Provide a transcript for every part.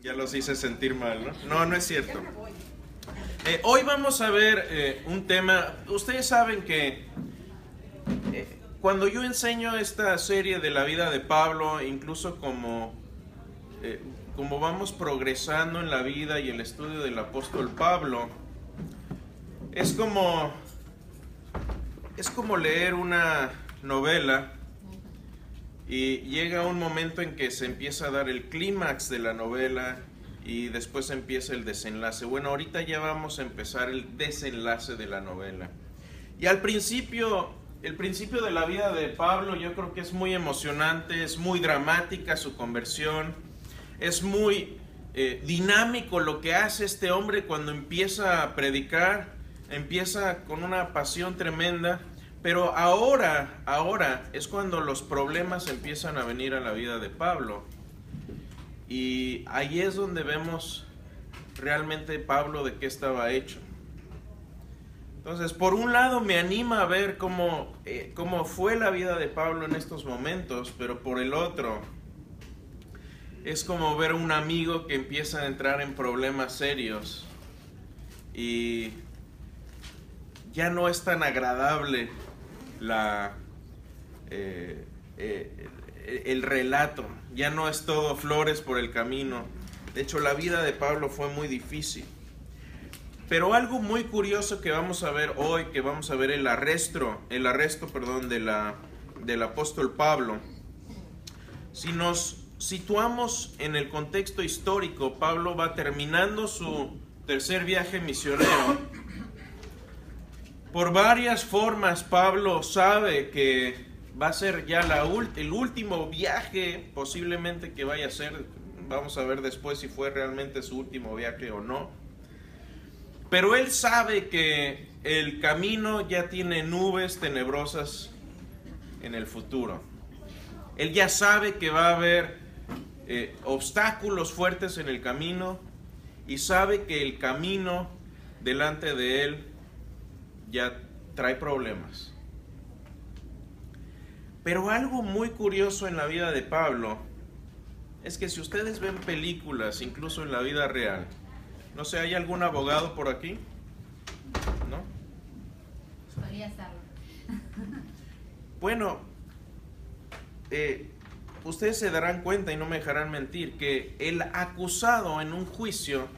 Ya los hice sentir mal, ¿no? No, no es cierto. Hoy vamos a ver un tema. Ustedes saben que cuando yo enseño esta serie de la vida de Pablo, incluso como vamos progresando en la vida y el estudio del apóstol Pablo, es como leer una novela y llega un momento en que se empieza a dar el clímax de la novela y después empieza el desenlace. Bueno, ahorita ya vamos a empezar el desenlace de la novela. Y al principio, el principio de la vida de Pablo, yo creo que es muy emocionante, es muy dramática su conversión, es muy dinámico lo que hace este hombre cuando empieza a predicar, empieza con una pasión tremenda. Pero ahora es cuando los problemas empiezan a venir a la vida de Pablo. Y ahí es donde vemos realmente Pablo de qué estaba hecho. Entonces, por un lado me anima a ver cómo fue la vida de Pablo en estos momentos, pero por el otro es como ver a un amigo que empieza a entrar en problemas serios y ya no es tan agradable el relato, ya no es todo flores por el camino. De hecho, la vida de Pablo fue muy difícil. Pero algo muy curioso que vamos a ver hoy, que vamos a ver el arresto, del apóstol Pablo. Si nos situamos en el contexto histórico, Pablo va terminando su tercer viaje misionero. Por varias formas, Pablo sabe que va a ser ya el último viaje posiblemente que vaya a hacer. Vamos a ver después si fue realmente su último viaje o no. Pero él sabe que el camino ya tiene nubes tenebrosas en el futuro. Él ya sabe que va a haber obstáculos fuertes en el camino y sabe que el camino delante de él ya trae problemas. Pero algo muy curioso en la vida de Pablo es que si ustedes ven películas, incluso en la vida real, no sé, ¿hay algún abogado por aquí? ¿No? Podría estarlo. Bueno, ustedes se darán cuenta y no me dejarán mentir que el acusado en un juicio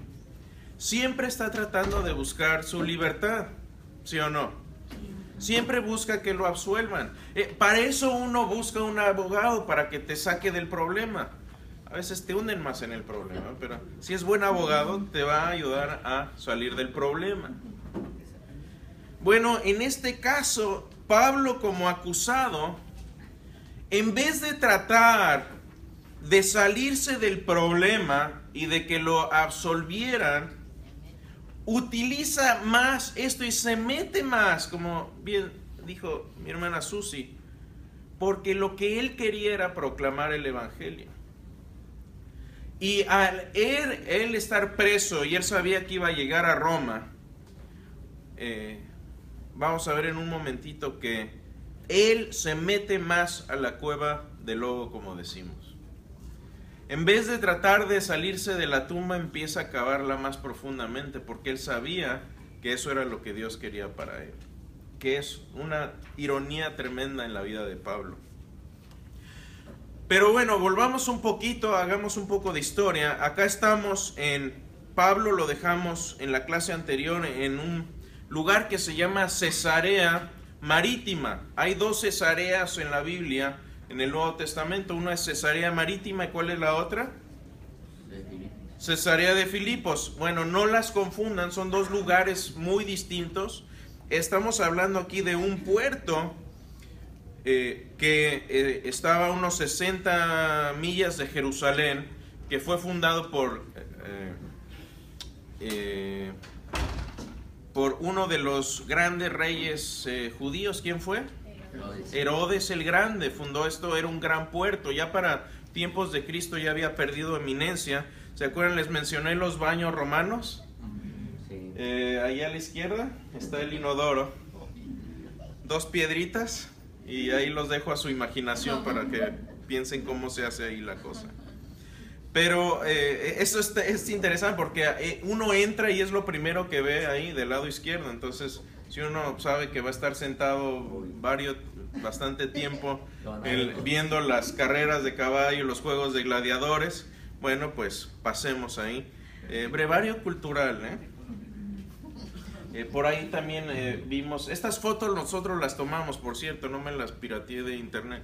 siempre está tratando de buscar su libertad. ¿Sí o no? Siempre busca que lo absuelvan. Para eso uno busca un abogado, para que te saque del problema. A veces te hunden más en el problema, pero si es buen abogado te va a ayudar a salir del problema. Bueno, en este caso, Pablo como acusado, en vez de tratar de salirse del problema y de que lo absolvieran, utiliza más esto y se mete más, como bien dijo mi hermana Susi, porque lo que él quería era proclamar el evangelio. Y al él estar preso y él sabía que iba a llegar a Roma, vamos a ver en un momentito que él se mete más a la cueva del lobo, como decimos. En vez de tratar de salirse de la tumba, empieza a cavarla más profundamente, porque él sabía que eso era lo que Dios quería para él. Que es una ironía tremenda en la vida de Pablo. Pero bueno, volvamos un poquito, hagamos un poco de historia. Acá estamos en Pablo, lo dejamos en la clase anterior, en un lugar que se llama Cesarea Marítima. Hay dos Cesareas en la Biblia, en el Nuevo Testamento. Una es Cesarea Marítima, ¿y cuál es la otra? Cesarea de Filipos. Bueno, no las confundan, son dos lugares muy distintos. Estamos hablando aquí de un puerto que estaba a unos 60 millas de Jerusalén, que fue fundado por uno de los grandes reyes judíos. ¿Quién fue? Herodes el Grande fundó esto, era un gran puerto. Ya para tiempos de Cristo ya había perdido eminencia. ¿Se acuerdan? Les mencioné los baños romanos. Sí. Allá a la izquierda está el inodoro. Dos piedritas y ahí los dejo a su imaginación para que piensen cómo se hace ahí la cosa. Pero eso es interesante porque uno entra y es lo primero que ve ahí del lado izquierdo. Entonces, si uno sabe que va a estar sentado bastante tiempo viendo las carreras de caballo, los juegos de gladiadores, bueno, pues pasemos ahí. Brevario cultural, por ahí también vimos, estas fotos nosotros las tomamos, por cierto, no me las pirateé de internet.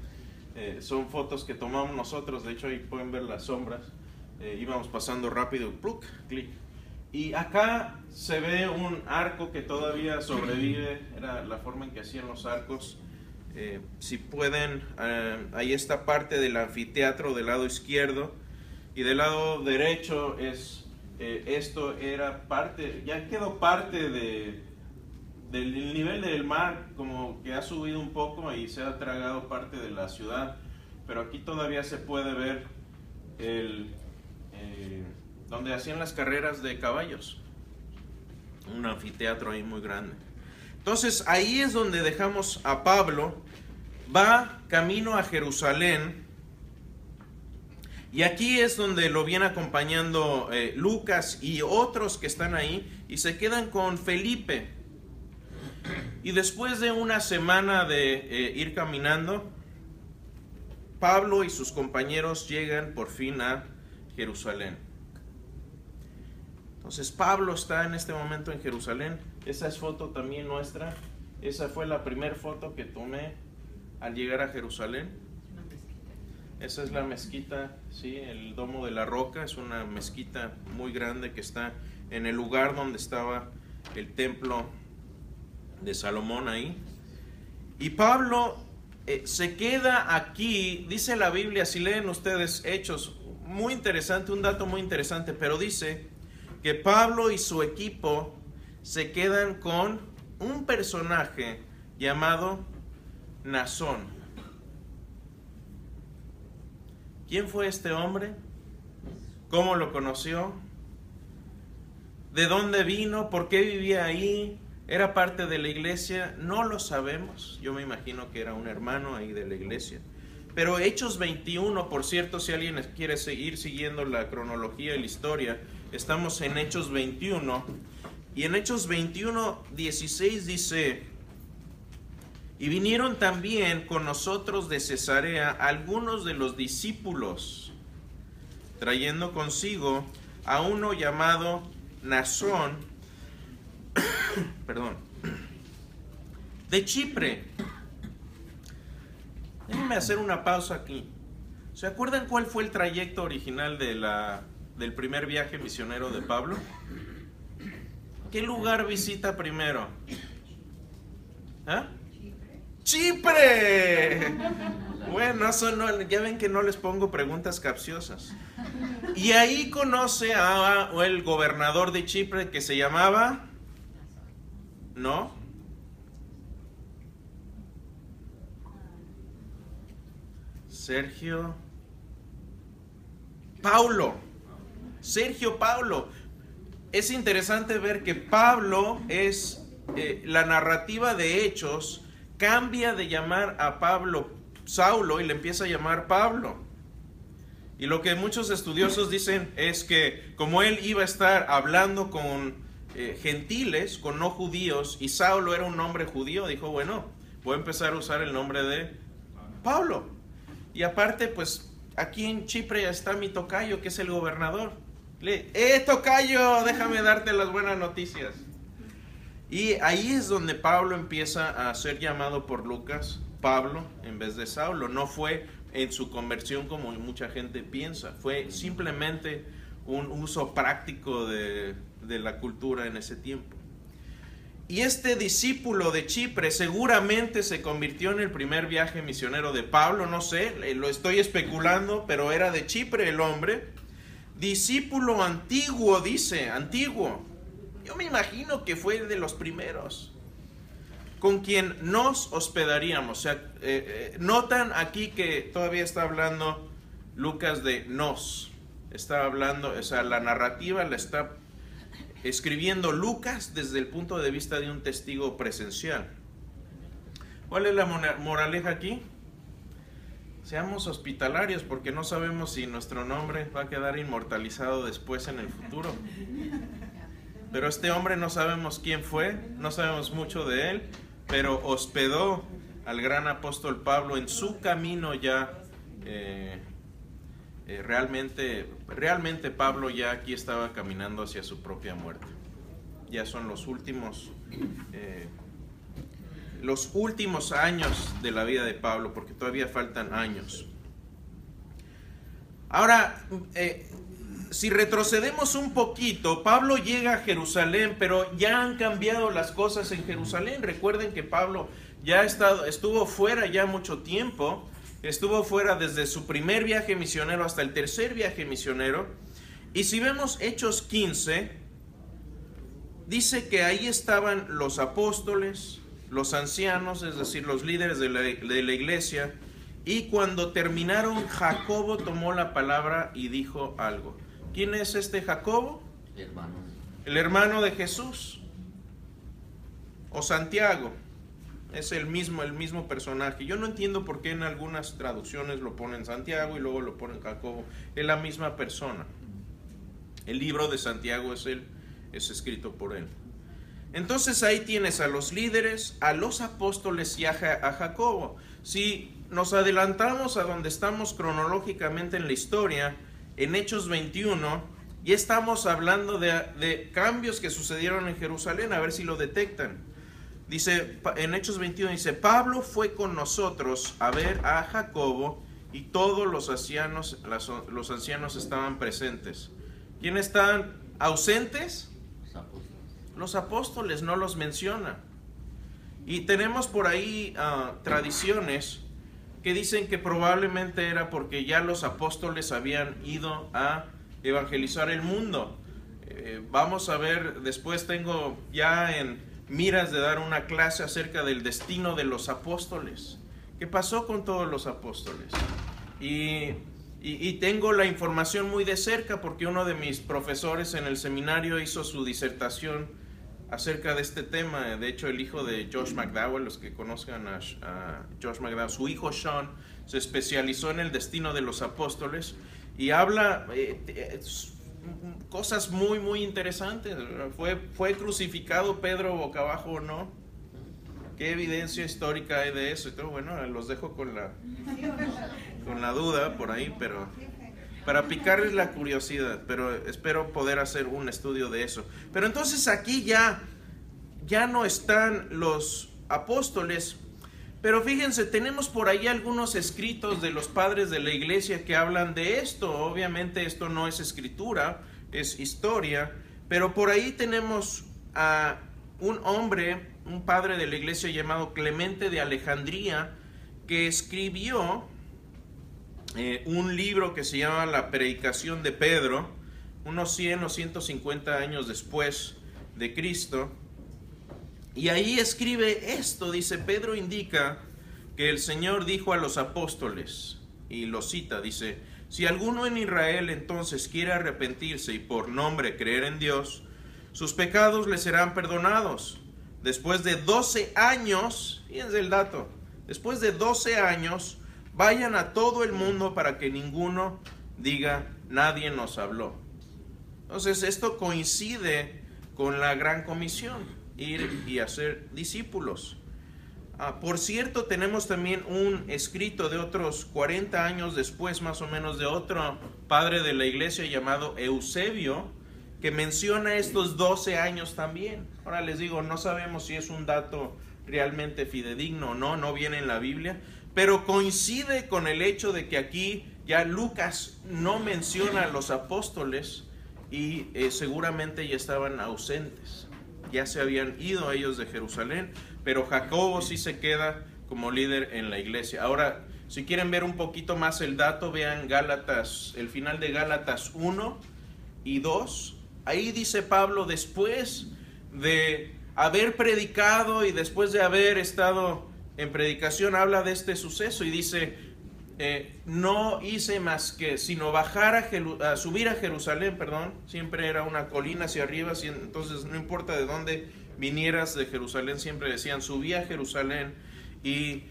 Son fotos que tomamos nosotros, de hecho ahí pueden ver las sombras. Íbamos pasando rápido, pluk, clic. Y acá se ve un arco que todavía sobrevive, era la forma en que hacían los arcos. Si pueden, ahí está parte del anfiteatro del lado izquierdo, y del lado derecho esto era parte, ya quedó parte del nivel del mar, como que ha subido un poco y se ha tragado parte de la ciudad, pero aquí todavía se puede ver donde hacían las carreras de caballos, un anfiteatro ahí muy grande. Entonces ahí es donde dejamos a Pablo, va camino a Jerusalén, y aquí es donde lo viene acompañando Lucas y otros que están ahí, y se quedan con Felipe. Y después de una semana de ir caminando, Pablo y sus compañeros llegan por fin a Jerusalén. Entonces Pablo está en este momento en Jerusalén. Esa es foto también nuestra. Esa fue la primera foto que tomé al llegar a Jerusalén. Esa es la mezquita, sí, el Domo de la Roca. Es una mezquita muy grande que está en el lugar donde estaba el templo de Salomón ahí. Y Pablo se queda aquí, dice la Biblia, si leen ustedes Hechos, muy interesante, un dato muy interesante, pero dice que Pablo y su equipo se quedan con un personaje llamado Mnasón. ¿Quién fue este hombre? ¿Cómo lo conoció? ¿De dónde vino? ¿Por qué vivía ahí? ¿Era parte de la iglesia? No lo sabemos. Yo me imagino que era un hermano ahí de la iglesia. Pero Hechos 21, por cierto, si alguien quiere seguir siguiendo la cronología y la historia, estamos en Hechos 21. Y en Hechos 21, 16 dice: y vinieron también con nosotros de Cesarea algunos de los discípulos, trayendo consigo a uno llamado Mnasón, perdón, de Chipre. Déjenme hacer una pausa aquí. ¿Se acuerdan cuál fue el trayecto original del primer viaje misionero de Pablo? ¿Qué lugar visita primero? ¿Ah? ¡Chipre! Bueno, ya ven que no les pongo preguntas capciosas. Y ahí conoce a el gobernador de Chipre que se llamaba... ¿No? Sergio Paulo. Es interesante ver que Pablo es la narrativa de Hechos cambia de llamar a Pablo Saulo y le empieza a llamar Pablo. Y lo que muchos estudiosos dicen es que como él iba a estar hablando con gentiles, con no judíos, y Saulo era un nombre judío, dijo, bueno, voy a empezar a usar el nombre de Pablo. Y aparte, pues aquí en Chipre está mi tocayo, que es el gobernador. Tocayo, déjame darte las buenas noticias. Y ahí es donde Pablo empieza a ser llamado por Lucas Pablo en vez de Saulo. No fue en su conversión como mucha gente piensa, fue simplemente un uso práctico de la cultura en ese tiempo. Y este discípulo de Chipre seguramente se convirtió en el primer viaje misionero de Pablo, no sé, lo estoy especulando, pero era de Chipre el hombre. Discípulo antiguo, dice, antiguo. Yo me imagino que fue de los primeros con quien nos hospedaríamos. O sea, notan aquí que todavía está hablando Lucas de nos. Está hablando, o sea, la narrativa la está escribiendo Lucas desde el punto de vista de un testigo presencial. ¿Cuál es la moraleja aquí? seamos hospitalarios, porque no sabemos si nuestro nombre va a quedar inmortalizado después en el futuro. Pero este hombre no sabemos quién fue, no sabemos mucho de él, pero hospedó al gran apóstol Pablo en su camino ya. Realmente Pablo ya aquí estaba caminando hacia su propia muerte. Ya son los últimos años de la vida de Pablo, porque todavía faltan años. Ahora, si retrocedemos un poquito, Pablo llega a Jerusalén, pero ya han cambiado las cosas en Jerusalén. Recuerden que Pablo ya estuvo fuera ya mucho tiempo, estuvo fuera desde su primer viaje misionero hasta el tercer viaje misionero. Y si vemos Hechos 15, dice que ahí estaban los apóstoles, los ancianos, es decir, los líderes de la iglesia, y cuando terminaron, Jacobo tomó la palabra y dijo algo. ¿Quién es este Jacobo? El hermano de Jesús, o Santiago, es el mismo personaje. Yo no entiendo por qué en algunas traducciones lo ponen Santiago y luego lo ponen Jacobo. Es la misma persona. El libro de Santiago es escrito por él. Entonces ahí tienes a los líderes, a los apóstoles y a Jacobo. Si nos adelantamos a donde estamos cronológicamente en la historia, en Hechos 21, ya estamos hablando de cambios que sucedieron en Jerusalén, a ver si lo detectan. Dice, en Hechos 21 dice, Pablo fue con nosotros a ver a Jacobo y todos los ancianos estaban presentes. ¿Quiénes estaban ausentes? Los apóstoles, no los menciona. Y tenemos por ahí tradiciones que dicen que probablemente era porque ya los apóstoles habían ido a evangelizar el mundo. Vamos a ver, después tengo ya en miras de dar una clase acerca del destino de los apóstoles. ¿Qué pasó con todos los apóstoles? Y tengo la información muy de cerca porque uno de mis profesores en el seminario hizo su disertación acerca de este tema. De hecho, el hijo de Josh McDowell, los que conozcan a Josh McDowell, su hijo Sean, se especializó en el destino de los apóstoles y habla cosas muy, muy interesantes. ¿Fue crucificado Pedro boca abajo o no? ¿Qué evidencia histórica hay de eso? Y todo, bueno, los dejo con la duda por ahí, pero para picarles la curiosidad, pero espero poder hacer un estudio de eso. Pero entonces aquí ya no están los apóstoles, pero fíjense, tenemos por ahí algunos escritos de los padres de la iglesia que hablan de esto. Obviamente esto no es escritura, es historia, pero por ahí tenemos a un hombre, un padre de la iglesia llamado Clemente de Alejandría, que escribió un libro que se llama La Predicación de Pedro, unos 100 o 150 años después de Cristo. Y ahí escribe esto, dice, Pedro indica que el Señor dijo a los apóstoles, y lo cita, dice, si alguno en Israel entonces quiere arrepentirse y por nombre creer en Dios, sus pecados le serán perdonados. Después de 12 años, fíjense el dato, después de 12 años, vayan a todo el mundo para que ninguno diga, nadie nos habló. Entonces esto coincide con la gran comisión, ir y hacer discípulos. Por cierto, tenemos también un escrito de otros 40 años después, más o menos, de otro padre de la iglesia llamado Eusebio, que menciona estos 12 años también. Ahora les digo, no sabemos si es un dato realmente fidedigno o no, no viene en la Biblia, pero coincide con el hecho de que aquí ya Lucas no menciona a los apóstoles y seguramente ya estaban ausentes, ya se habían ido ellos de Jerusalén, pero Jacobo sí se queda como líder en la iglesia. Ahora, si quieren ver un poquito más el dato, vean Gálatas, el final de Gálatas 1 y 2. Ahí dice Pablo, después de haber predicado y después de haber estado en predicación, habla de este suceso y dice, no hice más que sino subir a Jerusalén, siempre era una colina hacia arriba, entonces no importa de dónde vinieras de Jerusalén, siempre decían, subí a Jerusalén y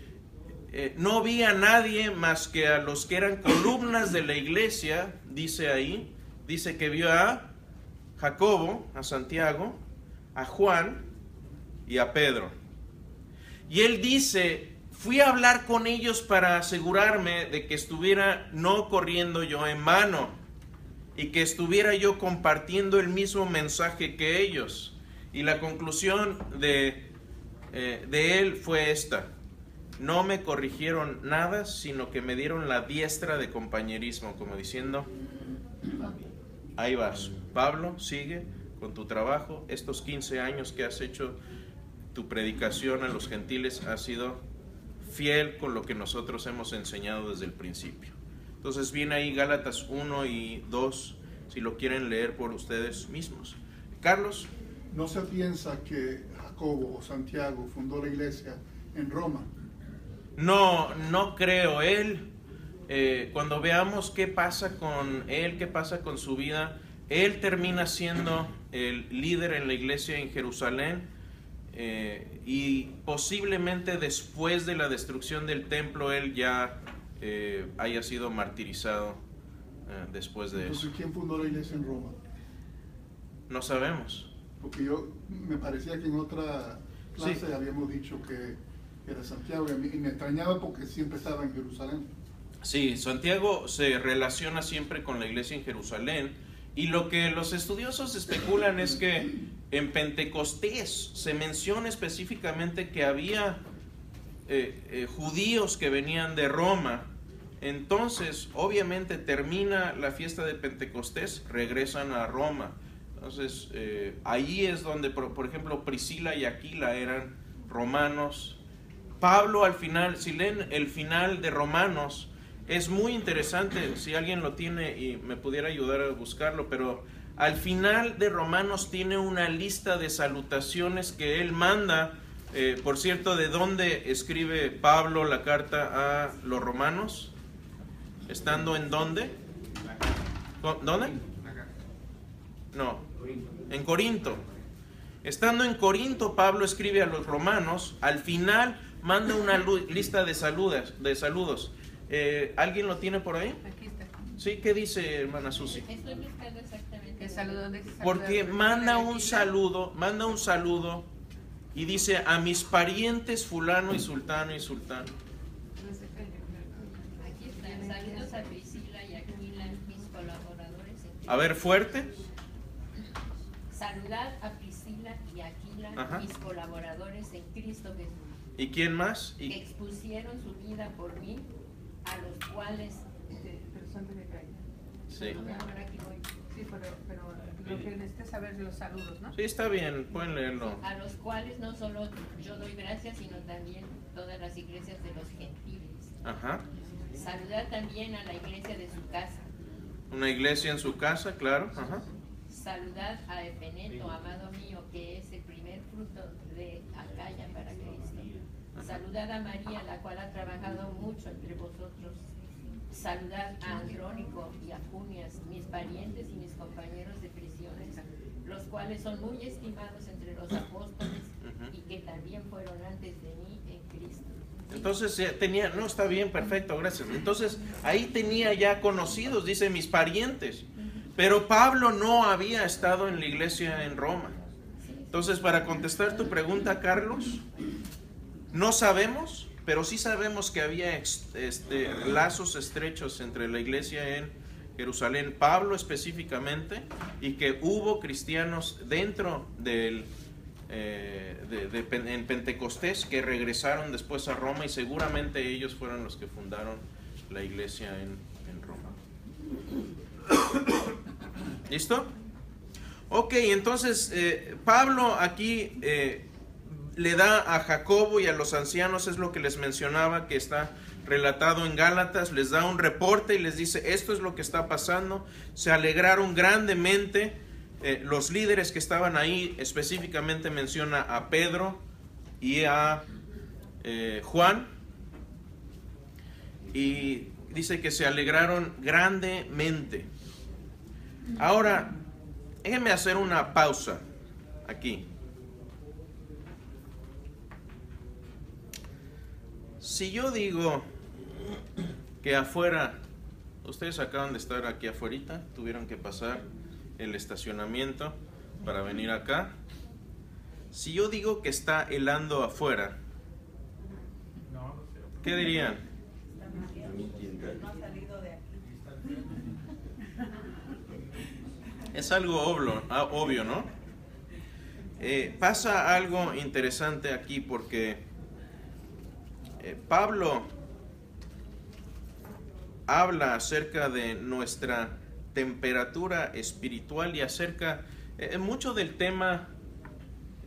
no vi a nadie más que a los que eran columnas de la iglesia, dice ahí, dice que vio a Jacobo, a Santiago, a Juan y a Pedro. Y él dice, fui a hablar con ellos para asegurarme de que estuviera no corriendo yo en vano y que estuviera yo compartiendo el mismo mensaje que ellos. Y la conclusión de él fue esta: no me corrigieron nada, sino que me dieron la diestra de compañerismo, como diciendo, ahí vas, Pablo, sigue con tu trabajo, estos 15 años que has hecho tu predicación a los gentiles ha sido fiel con lo que nosotros hemos enseñado desde el principio. Entonces viene ahí Gálatas 1 y 2, si lo quieren leer por ustedes mismos. Carlos. ¿No se piensa que Jacobo o Santiago fundó la iglesia en Roma? No, no creo. Él, cuando veamos qué pasa con él, qué pasa con su vida, él termina siendo el líder en la iglesia en Jerusalén, y posiblemente después de la destrucción del templo él ya haya sido martirizado después de eso. Entonces, ¿quién fundó la iglesia en Roma? No sabemos. Porque me parecía que en otra clase habíamos dicho que era Santiago, y me extrañaba porque siempre estaba en Jerusalén. Sí, Santiago se relaciona siempre con la iglesia en Jerusalén, y lo que los estudiosos especulan es que en Pentecostés se menciona específicamente que había judíos que venían de Roma. Entonces, obviamente termina la fiesta de Pentecostés, regresan a Roma. Entonces, ahí es donde, por ejemplo, Priscila y Aquila eran romanos. Pablo al final, si leen el final de Romanos, es muy interesante, si alguien lo tiene y me pudiera ayudar a buscarlo, pero al final de Romanos tiene una lista de salutaciones que él manda. Por cierto, ¿de dónde escribe Pablo la carta a los romanos? ¿Estando en dónde? ¿Dónde? No, en Corinto. Estando en Corinto, Pablo escribe a los romanos. Al final manda una lista de saludos. ¿Alguien lo tiene por ahí? Aquí está. Sí, ¿qué dice, hermana Susi? Estoy buscando exactamente. ¿Qué saludo? Porque manda un saludo y dice a mis parientes fulano y sultano y sultano. Aquí está. Saludos a Priscila y Aquila, mis colaboradores. A ver, fuerte. Saludad a Priscila y Aquila, Ajá. mis colaboradores en Cristo Jesús. ¿Y quién más? Que expusieron su vida por mí, a los cuales... Pero son de caída. Sí. Ahora aquí voy. Sí, pero lo que necesitas saber es los saludos, ¿no? Sí, está bien, pueden leerlo. A los cuales no solo yo doy gracias, sino también todas las iglesias de los gentiles. Ajá. Saludad también a la iglesia de su casa. Una iglesia en su casa, claro. Ajá. Saludad a Epeneto, amado mío, que es el primer fruto de Acaya para Cristo. Saludad a María, la cual ha trabajado mucho entre vosotros. Saludad a Andrónico y a Junias, mis parientes y mis compañeros de prisiones, los cuales son muy estimados entre los apóstoles y que también fueron antes de mí en Cristo. Entonces tenía, no, está bien, perfecto, gracias. Entonces ahí tenía ya conocidos, dice mis parientes. Pero Pablo no había estado en la iglesia en Roma. Entonces, para contestar tu pregunta, Carlos, no sabemos, pero sí sabemos que había lazos estrechos entre la iglesia en Jerusalén, Pablo específicamente, y que hubo cristianos dentro del en Pentecostés que regresaron después a Roma, y seguramente ellos fueron los que fundaron la iglesia en Roma. ¿Listo? Ok, entonces Pablo aquí le da a Jacobo y a los ancianos, es lo que les mencionaba, que está relatado en Gálatas, les da un reporte y les dice, esto es lo que está pasando. Se alegraron grandemente los líderes que estaban ahí, específicamente menciona a Pedro y a Juan, y dice que se alegraron grandemente. Ahora, déjenme hacer una pausa aquí. Si yo digo que afuera, ustedes acaban de estar aquí afuera, tuvieron que pasar el estacionamiento para venir acá. Si yo digo que está helando afuera, ¿qué dirían? Es algo obvio, ¿no? Pasa algo interesante aquí porque Pablo habla acerca de nuestra temperatura espiritual y acerca mucho del tema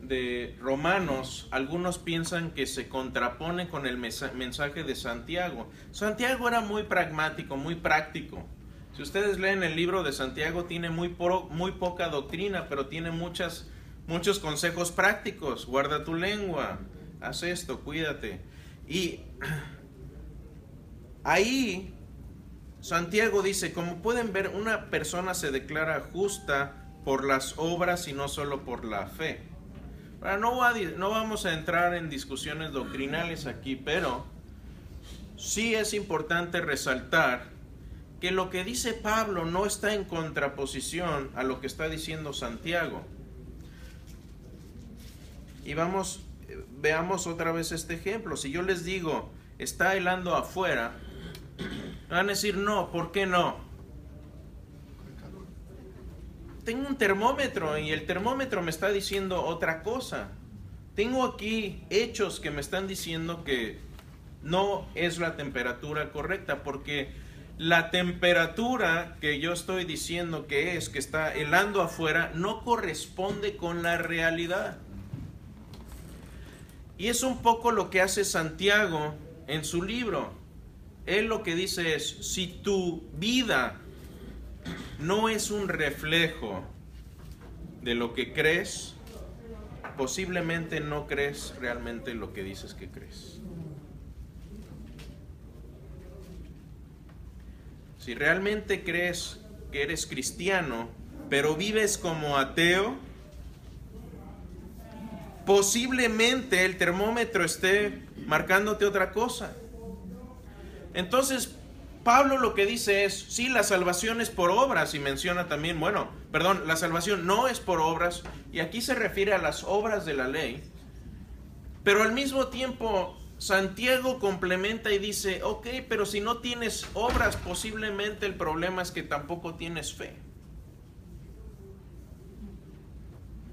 de Romanos. Algunos piensan que se contrapone con el mensaje de Santiago. Santiago era muy pragmático, muy práctico. Si ustedes leen el libro de Santiago, tiene muy poca doctrina, pero tiene muchos consejos prácticos. Guarda tu lengua, haz esto, cuídate. Y ahí Santiago dice, como pueden ver, una persona se declara justa por las obras y no solo por la fe. Ahora, no vamos a entrar en discusiones doctrinales aquí, pero sí es importante resaltar que lo que dice Pablo no está en contraposición a lo que está diciendo Santiago. Y veamos otra vez este ejemplo. Si yo les digo, está helando afuera, van a decir, no, ¿por qué no? Tengo un termómetro y el termómetro me está diciendo otra cosa. Tengo aquí hechos que me están diciendo que no es la temperatura correcta, porque la temperatura que yo estoy diciendo que está helando afuera no corresponde con la realidad. Y es un poco lo que hace Santiago en su libro. Él lo que dice es, si tu vida no es un reflejo de lo que crees, posiblemente no crees realmente lo que dices que crees. Si realmente crees que eres cristiano, pero vives como ateo, posiblemente el termómetro esté marcándote otra cosa. Entonces, Pablo lo que dice es, sí, la salvación es por obras, y menciona también, la salvación no es por obras, y aquí se refiere a las obras de la ley, pero al mismo tiempo Santiago complementa y dice, ok, pero si no tienes obras, posiblemente el problema es que tampoco tienes fe.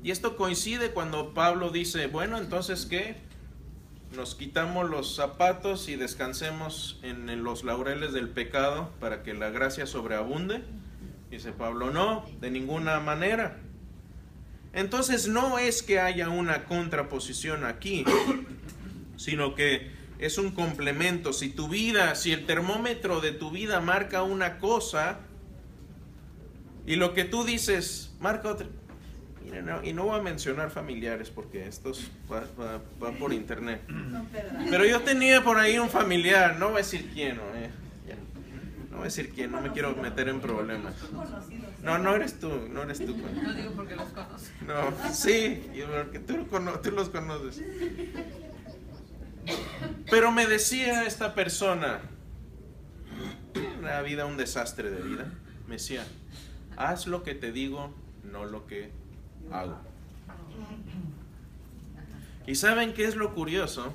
Y esto coincide cuando Pablo dice, bueno, entonces ¿qué? Nos quitamos los zapatos y descansemos en los laureles del pecado para que la gracia sobreabunde. Dice Pablo, no, de ninguna manera. Entonces no es que haya una contraposición aquí, sino que es un complemento. Si el termómetro de tu vida marca una cosa y lo que tú dices marca otra. Y no voy a mencionar familiares porque estos van por internet. Pero yo tenía por ahí un familiar, no voy a decir quién, no voy a decir quién, no me quiero meter en problemas. No eres tú. No digo porque los conozco. No, sí, porque tú los conoces. Pero me decía esta persona, una vida, un desastre de vida, me decía, haz lo que te digo, no lo que hago. ¿Y saben qué es lo curioso?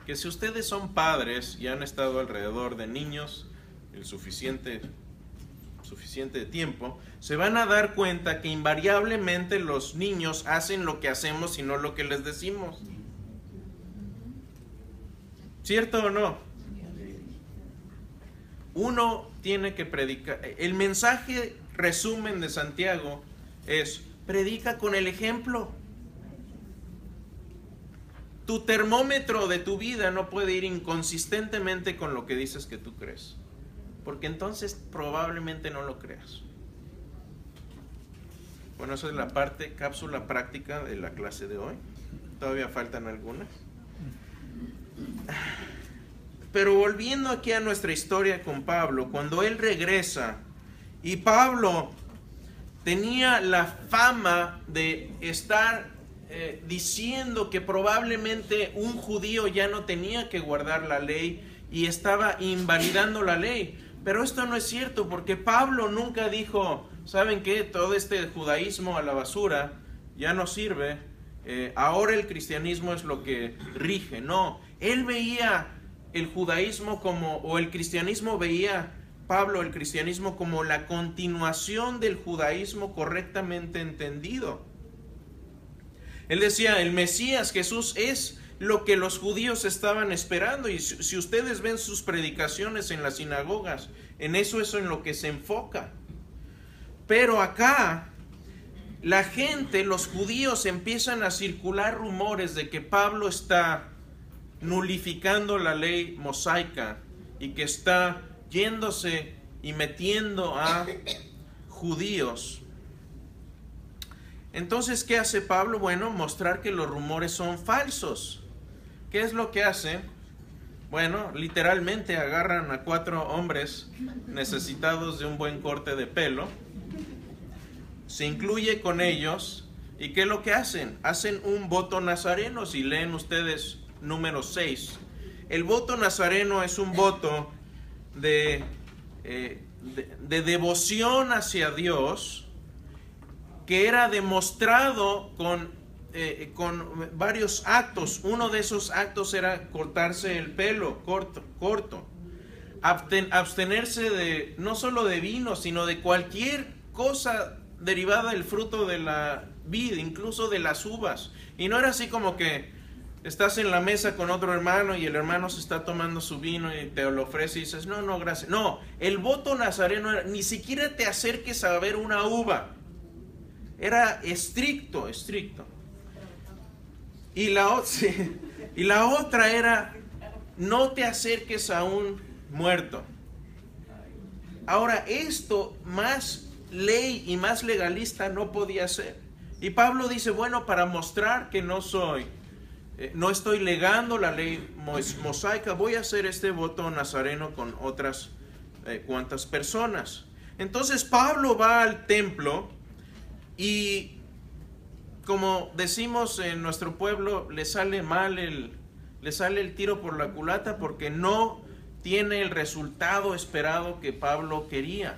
Que si ustedes son padres y han estado alrededor de niños el suficiente tiempo, se van a dar cuenta que invariablemente los niños hacen lo que hacemos y no lo que les decimos. ¿Cierto o no? Uno tiene que predicar. El mensaje resumen de Santiago es: predica con el ejemplo. Tu termómetro de tu vida no puede ir inconsistentemente con lo que dices que tú crees, porque entonces probablemente no lo creas. Bueno, esa es la cápsula práctica de la clase de hoy. Todavía faltan algunas. Pero volviendo aquí a nuestra historia con Pablo, cuando él regresa, y Pablo tenía la fama de estar diciendo que probablemente un judío ya no tenía que guardar la ley y estaba invalidando la ley. Pero esto no es cierto, porque Pablo nunca dijo, ¿saben qué? Todo este judaísmo a la basura ya no sirve, ahora el cristianismo es lo que rige. No, él veía el judaísmo como, o el cristianismo veía, Pablo, el cristianismo como la continuación del judaísmo correctamente entendido. Él decía, el Mesías, Jesús, es lo que los judíos estaban esperando, y si ustedes ven sus predicaciones en las sinagogas, en eso es en lo que se enfoca. Pero acá, la gente, los judíos, empiezan a circular rumores de que Pablo está nulificando la ley mosaica y que está yéndose y metiendo a judíos. Entonces, ¿qué hace Pablo? Bueno, mostrar que los rumores son falsos. ¿Qué es lo que hace? Bueno, literalmente agarran a 4 hombres necesitados de un buen corte de pelo, se incluye con ellos, ¿y qué es lo que hacen? Hacen un voto nazareno. Si leen ustedes número 6, el voto nazareno es un voto de devoción hacia Dios, que era demostrado con varios actos. Uno de esos actos era cortarse el pelo corto, abstenerse de no solo de vino, sino de cualquier cosa derivada del fruto de la vid, incluso de las uvas. Y no era así como que estás en la mesa con otro hermano y el hermano se está tomando su vino y te lo ofrece y dices, no, no, gracias. No, el voto nazareno era, ni siquiera te acerques a ver una uva. Era estricto. Y la otra era, no te acerques a un muerto. Ahora, esto más ley y más legalista no podía ser. Y Pablo dice, bueno, para mostrar que no estoy legando la ley mosaica, voy a hacer este voto nazareno con otras cuantas personas. Entonces Pablo va al templo y, como decimos en nuestro pueblo, le sale el tiro por la culata, porque no tiene el resultado esperado que Pablo quería.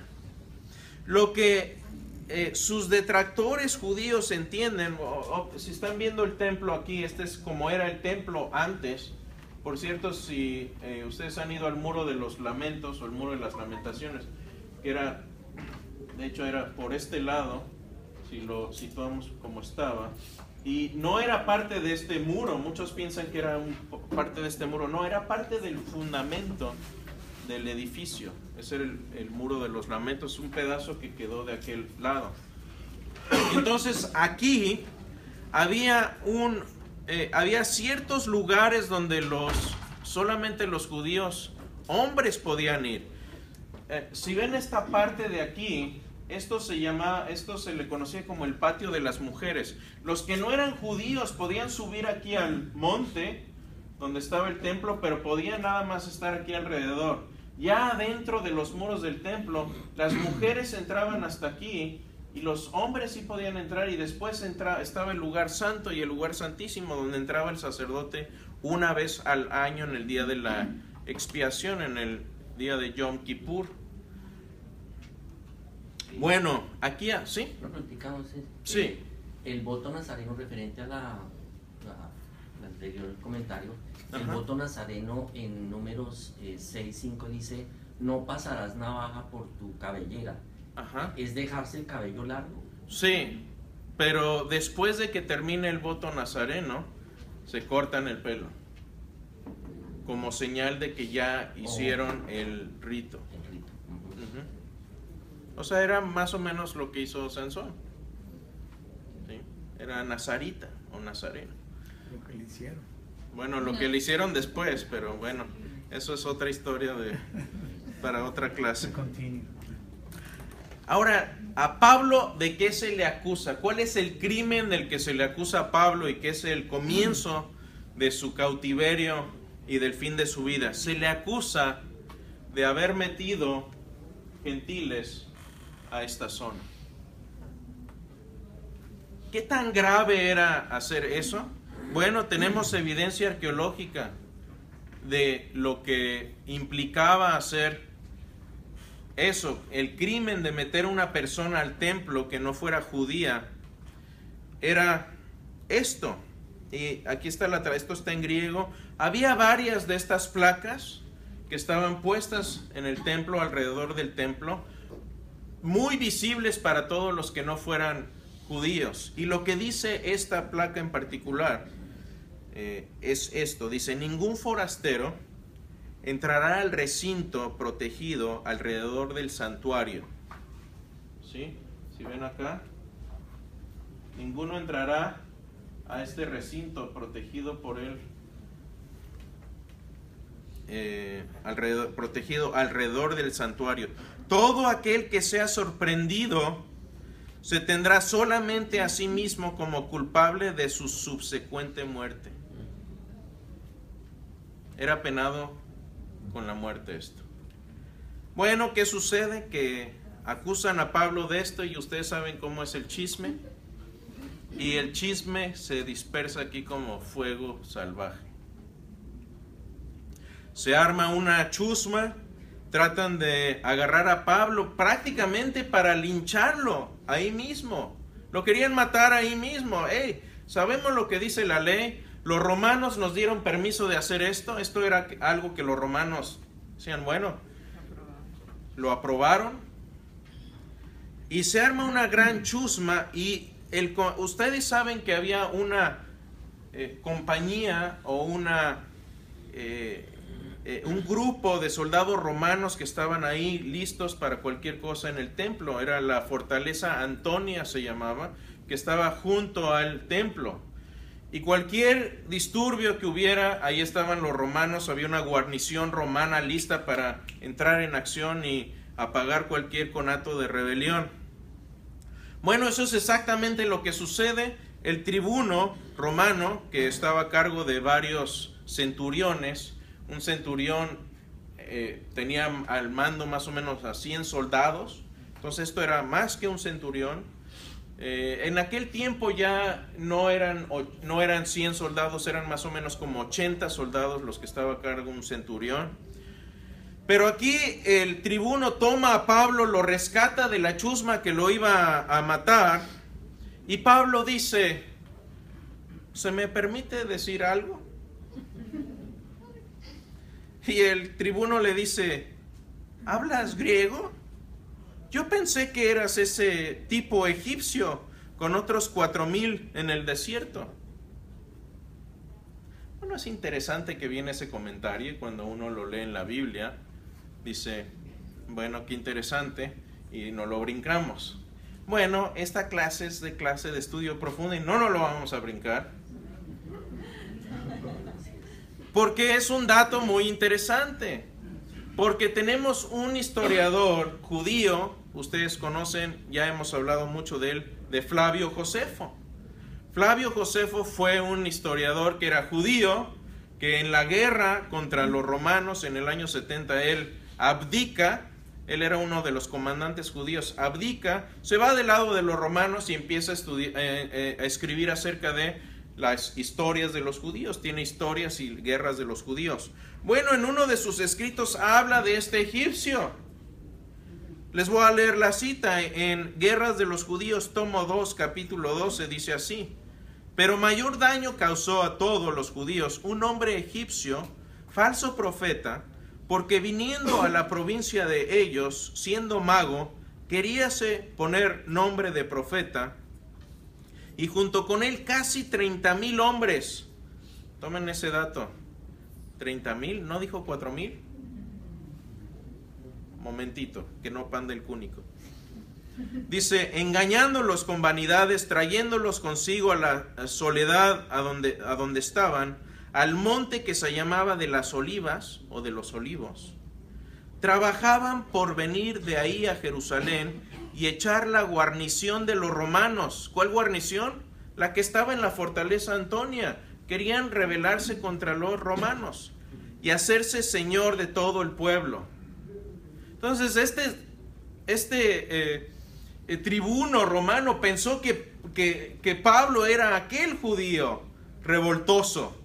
Lo que sus detractores judíos entienden, si están viendo el templo aquí, este es como era el templo antes. Por cierto, si ustedes han ido al muro de los lamentos o el muro de las lamentaciones, que era, de hecho era por este lado, si lo situamos como estaba, y no era parte de este muro. Muchos piensan que era parte de este muro. No, era parte del fundamento del edificio. Ese era el muro de los lamentos, un pedazo que quedó de aquel lado. Entonces aquí había ciertos lugares donde solamente los judíos hombres podían ir. Si ven esta parte de aquí, esto se le conocía como el patio de las mujeres. Los que no eran judíos podían subir aquí al monte donde estaba el templo, pero podían nada más estar aquí alrededor. Ya dentro de los muros del templo, las mujeres entraban hasta aquí y los hombres sí podían entrar, y después estaba el lugar santo y el lugar santísimo, donde entraba el sacerdote una vez al año en el día de la expiación, en el día de Yom Kippur. Bueno, aquí, ¿sí? Lo platicamos, sí. El voto nazareno referente a la anterior comentario. El Ajá. voto nazareno en números 6:5 dice, no pasarás navaja por tu cabellera. Ajá. ¿Es dejarse el cabello largo? Sí, pero después de que termine el voto nazareno, se cortan el pelo, como señal de que ya hicieron el rito. El rito. O sea, era más o menos lo que hizo Sansón. ¿Sí? Era nazarita o nazareno. Lo que le hicieron. Bueno, lo que le hicieron después, pero bueno, eso es otra historia para otra clase. Continue. Ahora, a Pablo, ¿de qué se le acusa? ¿Cuál es el crimen del que se le acusa a Pablo y que es el comienzo de su cautiverio y del fin de su vida? Se le acusa de haber metido gentiles a esta zona. ¿Qué tan grave era hacer eso? Bueno, tenemos evidencia arqueológica de lo que implicaba hacer eso. El crimen de meter a una persona al templo que no fuera judía era esto. Y aquí está esto está en griego. Había varias de estas placas que estaban puestas en el templo, alrededor del templo, muy visibles para todos los que no fueran judíos. Y lo que dice esta placa en particular es esto. Dice: ningún forastero entrará al recinto protegido alrededor del santuario. ¿Sí? ¿Sí ven acá? Ninguno entrará a este recinto protegido por él, protegido alrededor del santuario. Todo aquel que sea sorprendido se tendrá solamente a sí mismo como culpable de su subsecuente muerte. Era penado con la muerte esto. Bueno, ¿qué sucede? Que acusan a Pablo de esto, y ustedes saben cómo es el chisme. Y el chisme se dispersa aquí como fuego salvaje. Se arma una chusma, tratan de agarrar a Pablo prácticamente para lincharlo ahí mismo. Lo querían matar ahí mismo. Hey, sabemos lo que dice la ley. Los romanos nos dieron permiso de hacer esto. Esto era algo que los romanos decían, bueno, lo aprobaron. Y se arma una gran chusma. Y ustedes saben que había una compañía o un grupo de soldados romanos que estaban ahí listos para cualquier cosa en el templo. Era la fortaleza Antonia, se llamaba, que estaba junto al templo. Y cualquier disturbio que hubiera, ahí estaban los romanos. Había una guarnición romana lista para entrar en acción y apagar cualquier conato de rebelión. Bueno, eso es exactamente lo que sucede. El tribuno romano, que estaba a cargo de varios centuriones, un centurión tenía al mando más o menos a 100 soldados, entonces esto era más que un centurión. En aquel tiempo ya no eran 100 soldados, eran más o menos como 80 soldados los que estaba a cargo de un centurión. Pero aquí el tribuno toma a Pablo, lo rescata de la chusma que lo iba a matar, y Pablo dice: ¿se me permite decir algo? Y el tribuno le dice: ¿hablas griego? Yo pensé que eras ese tipo egipcio con otros 4,000 en el desierto. Bueno, es interesante que viene ese comentario, y cuando uno lo lee en la Biblia, dice, bueno, qué interesante, y no lo brincamos. Bueno, esta clase es de clase de estudio profundo y no nos lo vamos a brincar, porque es un dato muy interesante. Porque tenemos un historiador judío, ustedes conocen, ya hemos hablado mucho de él, de Flavio Josefo. Flavio Josefo fue un historiador que era judío, que en la guerra contra los romanos en el año 70 él abdica. Él era uno de los comandantes judíos, abdica, se va del lado de los romanos y empieza a escribir acerca de las historias de los judíos. Tiene historias y guerras de los judíos. Bueno, en uno de sus escritos habla de este egipcio. Les voy a leer la cita en Guerras de los Judíos, tomo 2, capítulo 12, dice así: pero mayor daño causó a todos los judíos un hombre egipcio, falso profeta, porque viniendo a la provincia de ellos, siendo mago, queríase poner nombre de profeta, y junto con él casi 30,000 hombres. Tomen ese dato. 30,000, ¿no dijo 4,000? Momentito, que no pande el cúnico. Dice, engañándolos con vanidades, trayéndolos consigo a la soledad a donde estaban, al monte que se llamaba de las Olivas o de los Olivos. Trabajaban por venir de ahí a Jerusalén y echar la guarnición de los romanos. ¿Cuál guarnición? La que estaba en la fortaleza Antonia. Querían rebelarse contra los romanos y hacerse señor de todo el pueblo. Entonces este tribuno romano pensó que que Pablo era aquel judío revoltoso.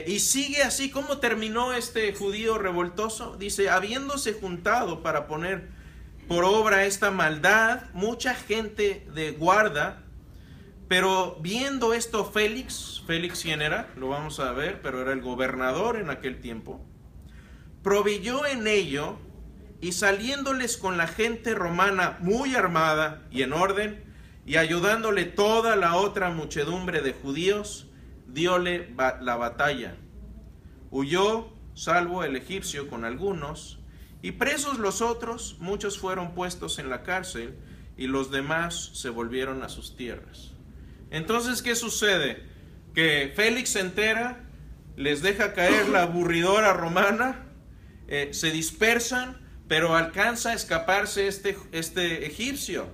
Y sigue así. ¿Cómo terminó este judío revoltoso? Dice, habiéndose juntado para poner por obra esta maldad, mucha gente de guarda, pero viendo esto Félix, ¿quién era? Lo vamos a ver, pero era el gobernador en aquel tiempo, proveyó en ello, y saliéndoles con la gente romana muy armada y en orden, y ayudándole toda la otra muchedumbre de judíos, diole la batalla. Huyó, salvo el egipcio con algunos, y presos los otros, muchos fueron puestos en la cárcel, y los demás se volvieron a sus tierras. Entonces, ¿qué sucede? Que Félix se entera, les deja caer la aburridora romana, se dispersan, pero alcanza a escaparse este egipcio.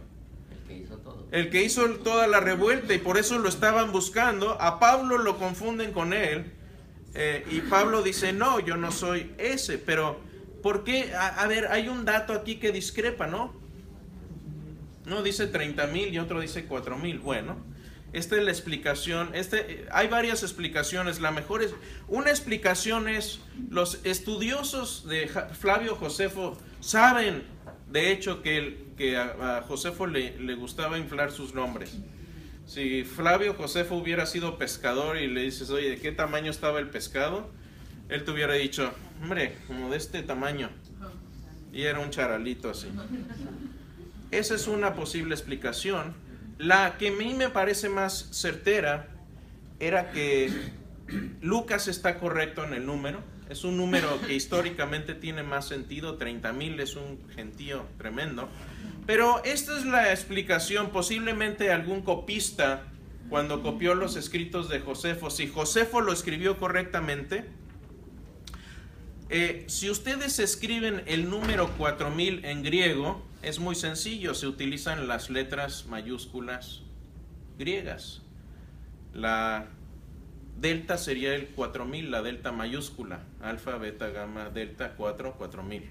El que hizo toda la revuelta, y por eso lo estaban buscando. A Pablo lo confunden con él, y Pablo dice, no, yo no soy ese. Pero, ¿por qué? A ver, hay un dato aquí que discrepa, ¿no? Uno dice 30,000 y otro dice 4,000. Bueno, esta es la explicación. Hay varias explicaciones. La mejor es, una explicación es, los estudiosos de Flavio Josefo saben, de hecho, que a Josefo le gustaba inflar sus nombres. Si Flavio Josefo hubiera sido pescador y le dices, oye, ¿de qué tamaño estaba el pescado? Él te hubiera dicho, hombre, como de este tamaño. Y era un charalito así. Esa es una posible explicación. La que a mí me parece más certera era que Lucas está correcto en el número. Es un número que históricamente tiene más sentido. 30,000 es un gentío tremendo. Pero esta es la explicación. Posiblemente algún copista, cuando copió los escritos de Josefo, si Josefo lo escribió correctamente, si ustedes escriben el número 4,000 en griego, es muy sencillo. Se utilizan las letras mayúsculas griegas. La delta sería el 4,000, la delta mayúscula. Alfa, beta, gamma, delta, 4,000.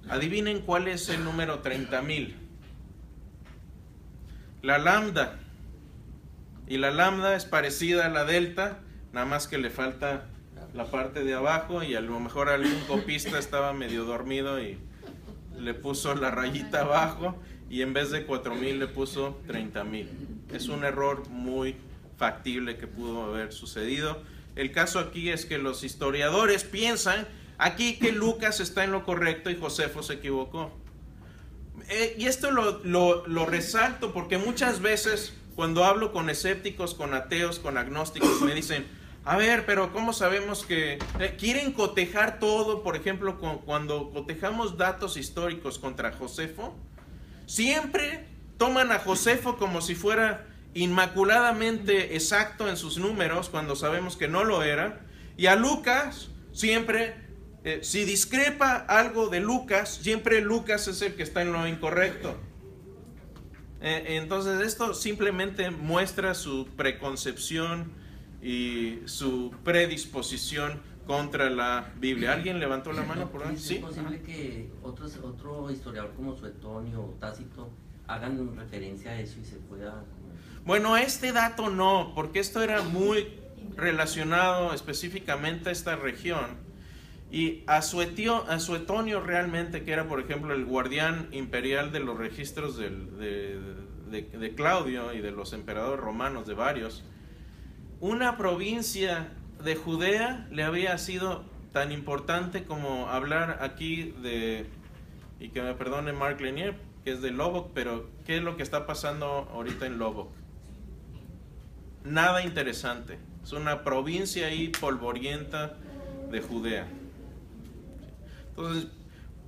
Adivinen cuál es el número 30,000. La lambda. Y la lambda es parecida a la delta, nada más que le falta la parte de abajo, y a lo mejor algún copista estaba medio dormido y le puso la rayita abajo, y en vez de 4,000 le puso 30,000. Es un error muy factible que pudo haber sucedido. El caso aquí es que los historiadores piensan aquí que Lucas está en lo correcto y Josefo se equivocó. Y esto lo resalto porque muchas veces cuando hablo con escépticos, con ateos, con agnósticos, me dicen, a ver, pero ¿cómo sabemos que quieren cotejar todo? Por ejemplo, cuando cotejamos datos históricos contra Josefo, siempre toman a Josefo como si fuera inmaculadamente exacto en sus números, cuando sabemos que no lo era, y a Lucas siempre, si discrepa algo de Lucas, siempre Lucas es el que está en lo incorrecto. Entonces esto simplemente muestra su preconcepción y su predisposición contra la Biblia. ¿Alguien levantó la mano por ahí? ¿Sí? ¿Es posible que otro historiador como Suetonio o Tácito hagan referencia a eso y se pueda... Bueno, este dato no, porque esto era muy relacionado específicamente a esta región. Y a Suetonio realmente, que era por ejemplo el guardián imperial de los registros de Claudio y de los emperadores romanos, de varios, una provincia de Judea le había sido tan importante como hablar aquí de, y que me perdone Mark Lanier, que es de Lubbock, pero ¿qué es lo que está pasando ahorita en Lubbock? Nada interesante. Es una provincia ahí polvorienta de Judea. Entonces,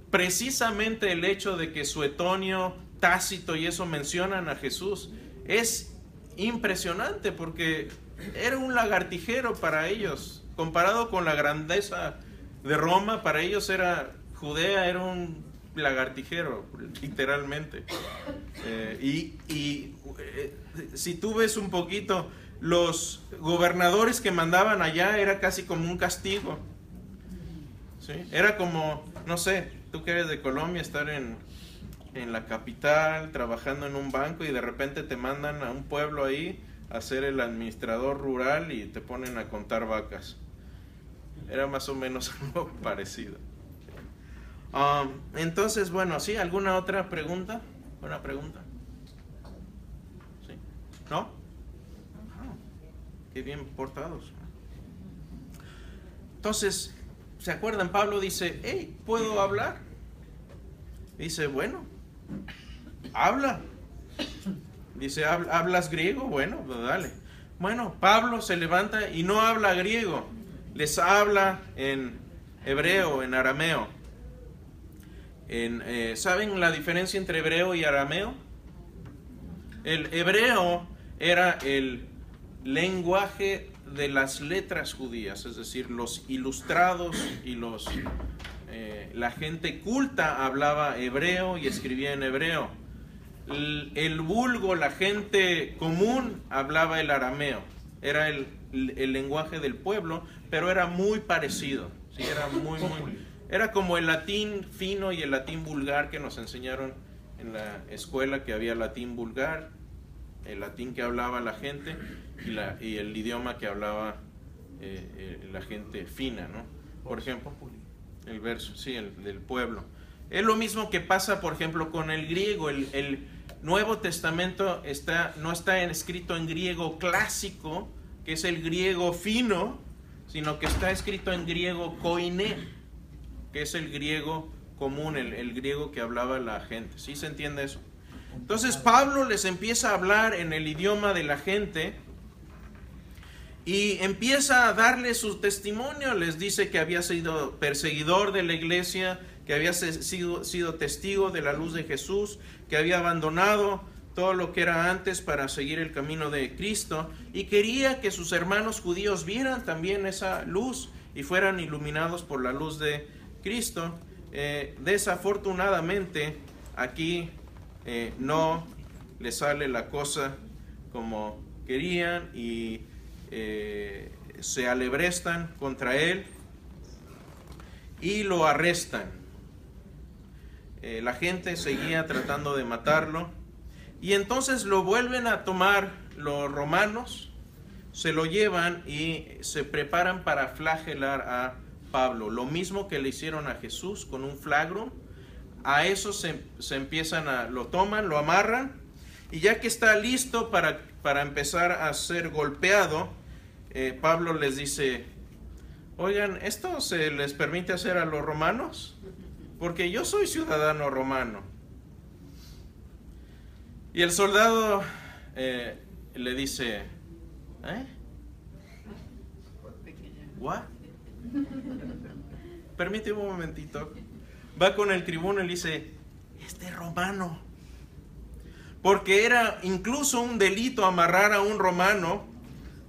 precisamente el hecho de que Suetonio, Tácito y eso mencionan a Jesús es impresionante, porque era un lagartijero para ellos. Comparado con la grandeza de Roma, para ellos Judea era un lagartijero, literalmente. Si tú ves un poquito, los gobernadores que mandaban allá era casi como un castigo. ¿Sí? Era como, no sé, tú que eres de Colombia, estar en en la capital, trabajando en un banco, y de repente te mandan a un pueblo ahí a ser el administrador rural y te ponen a contar vacas. Era más o menos algo parecido. Entonces, bueno, ¿sí? ¿Alguna otra pregunta? ¿Una pregunta? ¿Sí? ¿No? Qué bien portados. Entonces, ¿se acuerdan? Pablo dice, hey, ¿puedo hablar? Dice, bueno, habla. Dice, ¿hablas griego? Bueno, pues dale. Bueno, Pablo se levanta y no habla griego. Les habla en hebreo, en arameo. ¿Saben la diferencia entre hebreo y arameo? El hebreo era el lenguaje de las letras judías, es decir, los ilustrados y la gente culta hablaba hebreo y escribía en hebreo. El vulgo, la gente común, hablaba el arameo. Era el lenguaje del pueblo, pero era muy parecido. ¿Sí? Era como el latín fino y el latín vulgar que nos enseñaron en la escuela, que había latín vulgar, el latín que hablaba la gente y el idioma que hablaba la gente fina, ¿no? Por ejemplo, el verso, sí, el del pueblo. Es lo mismo que pasa, por ejemplo, con el griego. El Nuevo Testamento no está escrito en griego clásico, que es el griego fino, sino que está escrito en griego koiné, que es el griego común, el griego que hablaba la gente. ¿Sí se entiende eso? Entonces Pablo les empieza a hablar en el idioma de la gente y empieza a darles su testimonio. Les dice que había sido perseguidor de la iglesia, que había sido testigo de la luz de Jesús, que había abandonado todo lo que era antes para seguir el camino de Cristo, y quería que sus hermanos judíos vieran también esa luz y fueran iluminados por la luz de Cristo. Desafortunadamente aquí no le sale la cosa como querían y se alebrestan contra él y lo arrestan. La gente seguía tratando de matarlo, y entonces lo vuelven a tomar los romanos, se lo llevan y se preparan para flagelar a Pablo. Lo mismo que le hicieron a Jesús con un flagro. A eso lo toman, lo amarran, y ya que está listo para empezar a ser golpeado, Pablo les dice, oigan, ¿esto se les permite hacer a los romanos? Porque yo soy ciudadano romano. Y el soldado le dice, ¿what? Permíteme un momentito. Va con el tribuno y le dice, este romano. Porque era incluso un delito amarrar a un romano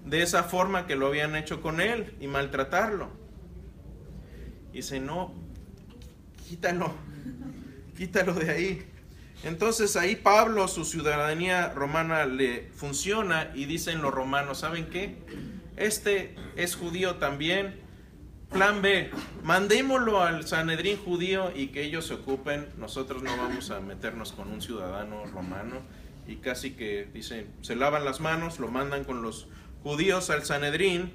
de esa forma que lo habían hecho con él y maltratarlo. Y dice, no, quítalo de ahí. Entonces ahí Pablo, su ciudadanía romana le funciona, y dicen los romanos, ¿saben qué? Este es judío también. Plan B, mandémoslo al Sanedrín judío y que ellos se ocupen. Nosotros no vamos a meternos con un ciudadano romano. Y casi que dicen, se lavan las manos, lo mandan con los judíos al Sanedrín,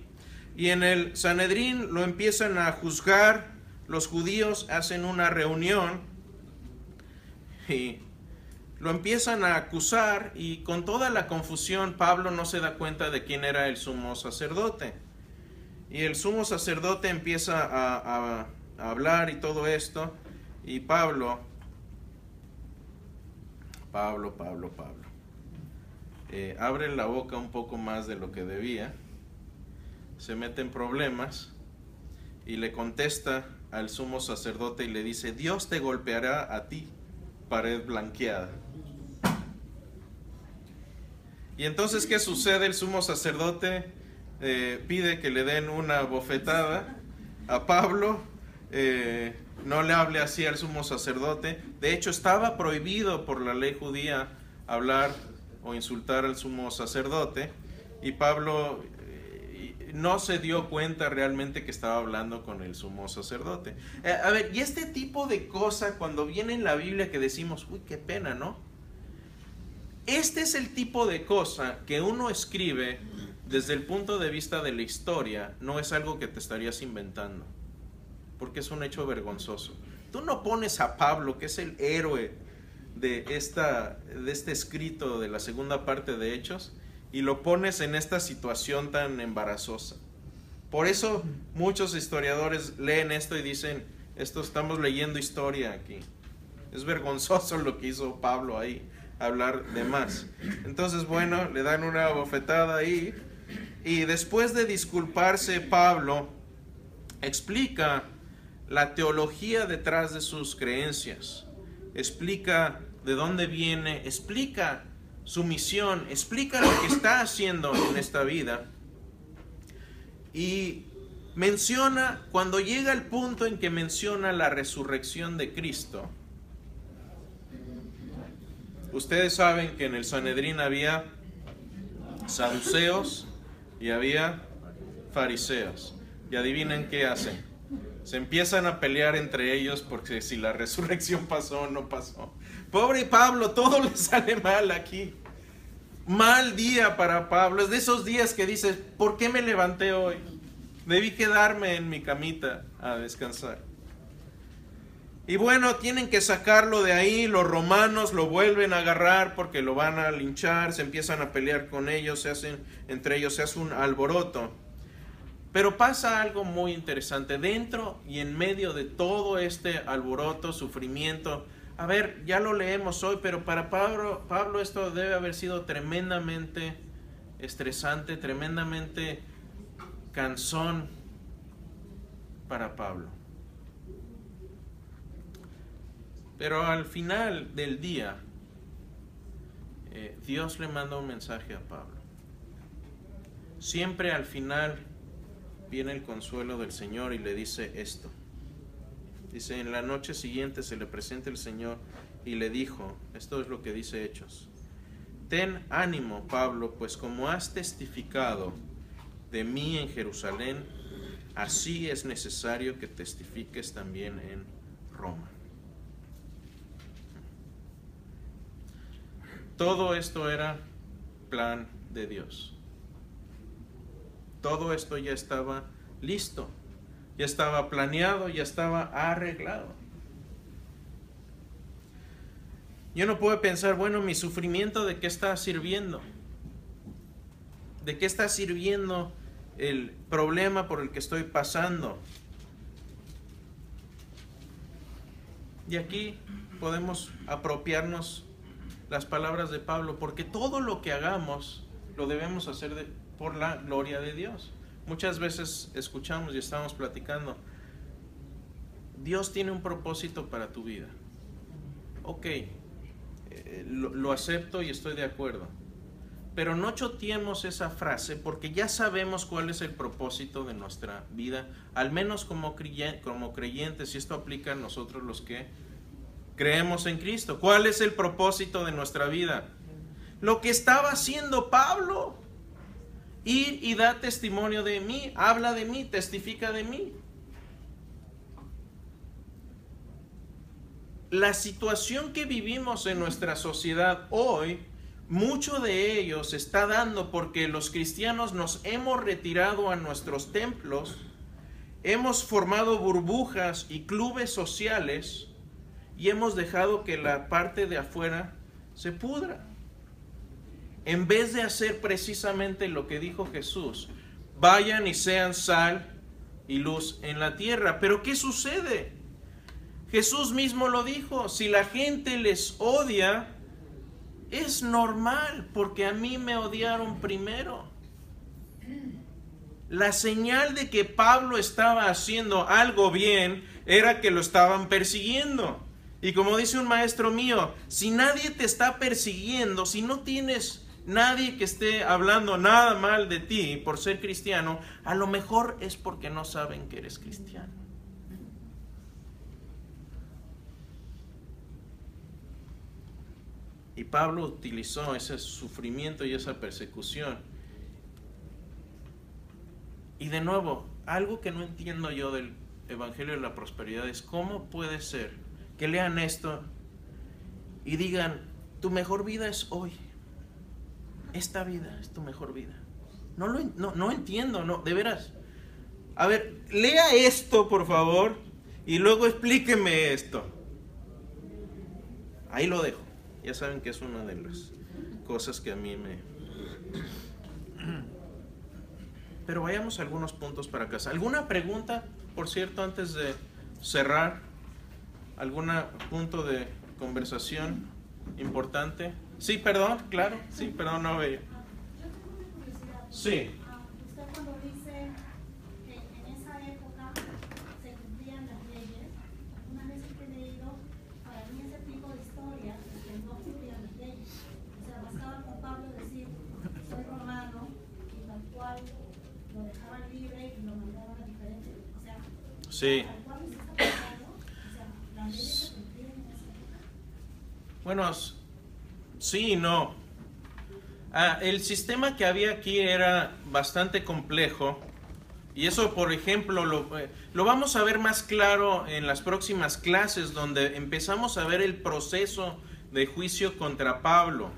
y en el Sanedrín lo empiezan a juzgar. Los judíos hacen una reunión y lo empiezan a acusar, y con toda la confusión Pablo no se da cuenta de quién era el sumo sacerdote. Y el sumo sacerdote empieza a hablar y todo esto, y Pablo abre la boca un poco más de lo que debía, se mete en problemas y le contesta al sumo sacerdote y le dice, Dios te golpeará a ti, pared blanqueada. Y entonces, ¿qué sucede? El sumo sacerdote pide que le den una bofetada a Pablo. No le hable así al sumo sacerdote. De hecho, estaba prohibido por la ley judía hablar o insultar al sumo sacerdote. Y Pablo no se dio cuenta realmente que estaba hablando con el sumo sacerdote. A ver, y este tipo de cosa cuando viene en la Biblia que decimos, uy, qué pena, ¿no? Este es el tipo de cosa que uno escribe desde el punto de vista de la historia, no es algo que te estarías inventando, porque es un hecho vergonzoso. Tú no pones a Pablo, que es el héroe de este escrito de la segunda parte de Hechos, y lo pones en esta situación tan embarazosa. Por eso muchos historiadores leen esto y dicen, estamos leyendo historia aquí. Es vergonzoso lo que hizo Pablo ahí, hablar de más. Entonces, bueno, le dan una bofetada ahí, y después de disculparse, Pablo explica la teología detrás de sus creencias, explica de dónde viene, explica su misión, explica lo que está haciendo en esta vida, y menciona, cuando llega el punto en que menciona la resurrección de Cristo. Ustedes saben que en el Sanedrín había saduceos y había fariseos, y adivinen qué hacen. Se empiezan a pelear entre ellos porque si la resurrección pasó o no pasó. Pobre Pablo, todo le sale mal aquí. Mal día para Pablo. Es de esos días que dices, ¿por qué me levanté hoy? Debí quedarme en mi camita a descansar. Y bueno, tienen que sacarlo de ahí. Los romanos lo vuelven a agarrar porque lo van a linchar. Se empiezan a pelear con ellos, entre ellos se hace un alboroto. Pero pasa algo muy interesante dentro y en medio de todo este alboroto, sufrimiento. A ver, ya lo leemos hoy, pero para Pablo esto debe haber sido tremendamente estresante, tremendamente cansón para Pablo. Pero al final del día, Dios le manda un mensaje a Pablo. Siempre al final viene el consuelo del Señor y le dice esto. Dice, en la noche siguiente se le presenta el Señor y le dijo, esto es lo que dice Hechos: ten ánimo, Pablo, pues como has testificado de mí en Jerusalén, así es necesario que testifiques también en Roma. Todo esto era plan de Dios. Todo esto ya estaba listo, ya estaba planeado, ya estaba arreglado. Yo no puedo pensar, bueno, mi sufrimiento, ¿de qué está sirviendo? ¿De qué está sirviendo el problema por el que estoy pasando? Y aquí podemos apropiarnos las palabras de Pablo, porque todo lo que hagamos lo debemos hacer por la gloria de Dios. Muchas veces escuchamos y estamos platicando, Dios tiene un propósito para tu vida. Ok, lo acepto y estoy de acuerdo, pero no choteemos esa frase, porque ya sabemos cuál es el propósito de nuestra vida, al menos como creyentes, y esto aplica a nosotros los que creemos en Cristo. ¿Cuál es el propósito de nuestra vida? Lo que estaba haciendo Pablo: ir y da testimonio de mí, habla de mí, testifica de mí. La situación que vivimos en nuestra sociedad hoy, mucho de ello se está dando porque los cristianos nos hemos retirado a nuestros templos, hemos formado burbujas y clubes sociales y hemos dejado que la parte de afuera se pudra. En vez de hacer precisamente lo que dijo Jesús, vayan y sean sal y luz en la tierra. Pero ¿qué sucede? Jesús mismo lo dijo: si la gente les odia, es normal, porque a mí me odiaron primero. La señal de que Pablo estaba haciendo algo bien era que lo estaban persiguiendo. Y como dice un maestro mío, si nadie te está persiguiendo, si no tienes nadie que esté hablando nada mal de ti por ser cristiano, a lo mejor es porque no saben que eres cristiano. Y Pablo utilizó ese sufrimiento y esa persecución Y de nuevo, algo que no entiendo yo del Evangelio de la Prosperidad es cómo puede ser que lean esto y digan, tu mejor vida es hoy. Esta vida es tu mejor vida. No entiendo, no, de veras. A ver, lea esto, por favor, y luego explíqueme esto. Ahí lo dejo. Ya saben que es una de las cosas que a mí me... Pero vayamos a algunos puntos para casa. ¿Alguna pregunta, por cierto, antes de cerrar? ¿Algún punto de conversación importante? Sí, perdón, claro. Sí, perdón, no veía. Yo tengo una curiosidad. Sí. Usted cuando dice que en esa época se cumplían las leyes, algunas veces que he leído, para mí ese tipo de historias que no cumplían las leyes. O sea, bastaba con Pablo decir, soy romano, y tal cual lo dejaban libre y lo mandaban a diferentes. O sea, Sí. tal cual se está pasando, o sea, las leyes se cumplían en esa época. Bueno, sí y no. El sistema que había aquí era bastante complejo y eso, por ejemplo, lo vamos a ver más claro en las próximas clases, donde empezamos a ver el proceso de juicio contra Pablo.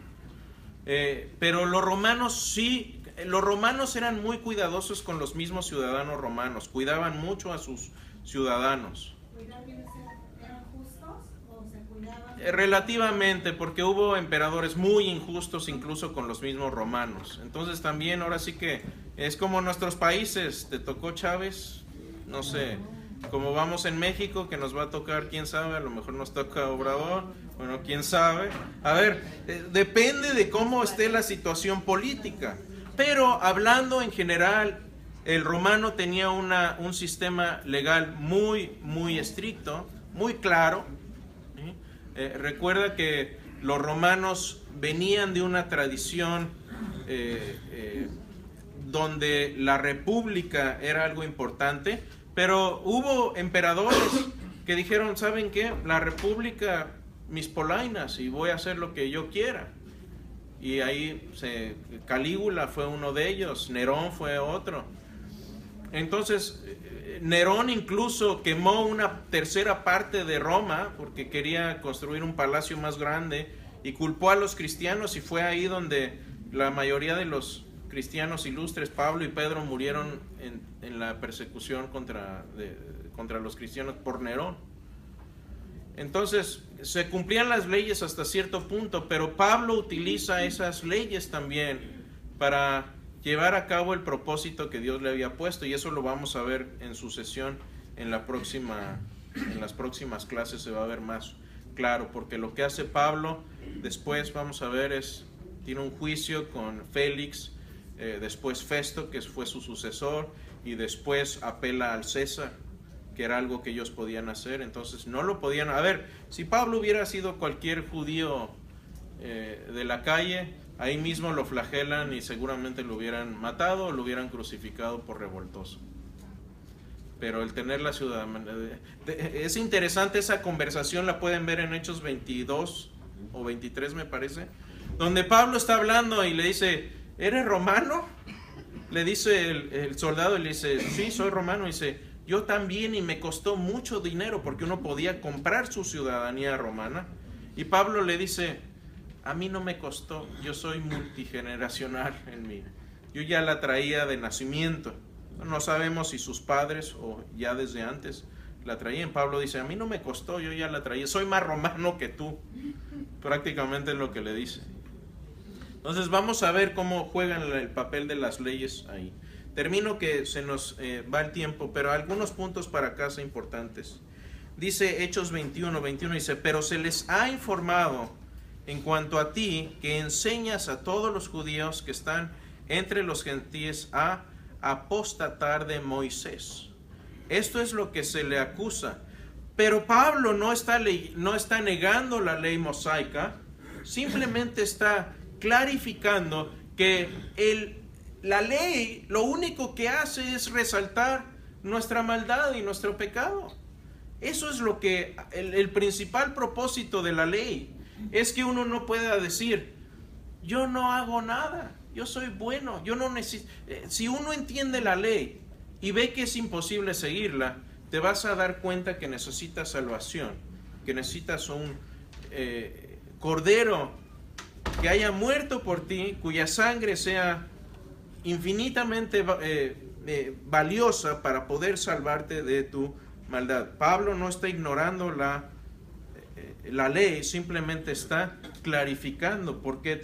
Pero los romanos sí, los romanos eran muy cuidadosos con los mismos ciudadanos romanos, cuidaban mucho a sus ciudadanos. ¿Eran justos o se cuidaban? Relativamente, porque hubo emperadores muy injustos incluso con los mismos romanos. Entonces también ahora sí que es como nuestros países. Te tocó Chávez, no sé, como vamos en México, que nos va a tocar, quién sabe, a lo mejor nos toca Obrador, bueno, quién sabe. A ver, depende de cómo esté la situación política. Pero hablando en general, el romano tenía un sistema legal muy estricto, muy claro. Recuerda que los romanos venían de una tradición donde la república era algo importante, pero hubo emperadores que dijeron, ¿saben qué? La república, mis polainas, y voy a hacer lo que yo quiera. Y ahí Calígula fue uno de ellos, Nerón fue otro. Entonces, Nerón incluso quemó una tercera parte de Roma porque quería construir un palacio más grande y culpó a los cristianos, y fue ahí donde la mayoría de los cristianos ilustres, Pablo y Pedro, murieron en la persecución contra los cristianos por Nerón. Entonces, se cumplían las leyes hasta cierto punto, pero Pablo utiliza esas leyes también para llevar a cabo el propósito que Dios le había puesto, y eso lo vamos a ver en sucesión en las próximas clases se va a ver más claro, porque lo que hace Pablo después, vamos a ver, tiene un juicio con Félix, después Festo, que fue su sucesor, y después apela al César, que era algo que ellos podían hacer. Entonces no lo podían. A ver, si Pablo hubiera sido cualquier judío de la calle, ahí mismo lo flagelan y seguramente lo hubieran matado o lo hubieran crucificado por revoltoso. Pero el tener la ciudadanía... Es interesante esa conversación, la pueden ver en Hechos 22 o 23 me parece, donde Pablo está hablando y le dice, ¿eres romano? Le dice el soldado, y le dice, sí, soy romano. Y dice, yo también, y me costó mucho dinero porque uno podía comprar su ciudadanía romana. Y Pablo le dice, a mí no me costó, yo soy multigeneracional en mí. Yo ya la traía de nacimiento. No sabemos si sus padres o ya desde antes la traían. Pablo dice, a mí no me costó, yo ya la traía. Soy más romano que tú. Prácticamente es lo que le dice. Entonces vamos a ver cómo juegan el papel de las leyes ahí. Termino que se nos va el tiempo, pero algunos puntos para casa importantes. Dice Hechos 21, dice, pero se les ha informado en cuanto a ti que enseñas a todos los judíos que están entre los gentiles a apostatar de Moisés. Esto es lo que se le acusa. Pero Pablo no está negando la ley mosaica, simplemente está clarificando que la ley lo único que hace es resaltar nuestra maldad y nuestro pecado. Eso es lo que el principal propósito de la ley es, que uno no pueda decir, yo no hago nada, yo soy bueno, yo no necesito. Si uno entiende la ley, y ve que es imposible seguirla, te vas a dar cuenta que necesitas salvación, que necesitas un cordero que haya muerto por ti, cuya sangre sea infinitamente valiosa para poder salvarte de tu maldad. Pablo no está ignorando la ley, simplemente está clarificando por qué